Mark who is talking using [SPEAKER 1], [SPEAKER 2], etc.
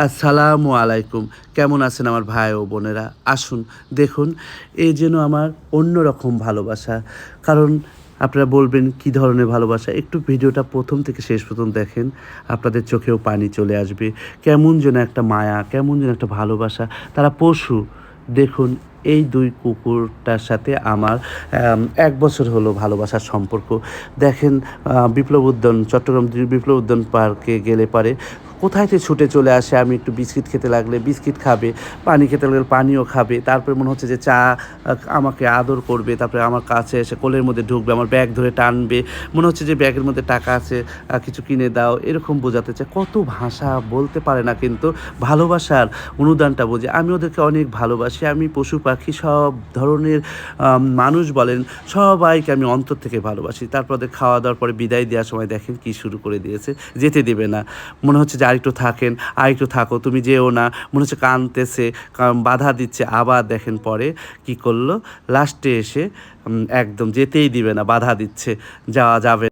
[SPEAKER 1] আসসালামু আলাইকুম। কেমন আছেন আমার ভাই ও বোনেরা? আসুন দেখুন, এ যেন আমার অন্যরকম ভালোবাসা। কারণ আপনারা বলবেন কী ধরনের ভালোবাসা? একটু ভিডিওটা ১ম থেকে শেষ পর্যন্ত দেখেন, আপনাদের চোখেও পানি চলে আসবে। কেমন যেন একটা মায়া, কেমন যেন একটা ভালোবাসা। তারা পশু। দেখুন এই ২ কুকুরটার সাথে আমার ১ বছর হলো ভালোবাসার সম্পর্ক। দেখেন বিপ্লব উদ্যান, চট্টগ্রাম বিপ্লব উদ্যান পার্কে গেলে পারে কোথায় যে ছুটে চলে আসে, আমি একটু বিস্কিট খেতে লাগলে বিস্কিট খাবে, পানি খেতে লাগলে পানিও খাবে। তারপরে মনে হচ্ছে যে চা আমাকে আদর করবে। তারপরে আমার কাছে এসে কোলের মধ্যে ঢুকবে, আমার ব্যাগ ধরে টানবে। মনে হচ্ছে যে ব্যাগের মধ্যে টাকা আছে, কিছু কিনে দাও, এরকম বোঝাতে চায়। কত ভাষা বলতে পারে না কিন্তু ভালোবাসার অনুদানটা বোঝে। আমি ওদেরকে অনেক ভালোবাসি। আমি পশু-পাখি সব ধরনের মানুষ বলেন, সবাইকে আমি অন্তর থেকে ভালোবাসি। তারপর ওদের খাওয়া-দাওয়ার পরে বিদায় দেওয়ার সময় দেখেন কি শুরু করে দিয়েছে, যেতে দেবে না। মনে হচ্ছে যে আরেকটু থাকেন, আরেকটু থাকো, তুমি যেও না। মনে হচ্ছে কাঁদতেছে, বাধা দিচ্ছে। আবার দেখেন পরে কি করলো, লাস্টে এসে একদম যেতেই দিবে না, বাধা দিচ্ছে, যাওয়া যাবে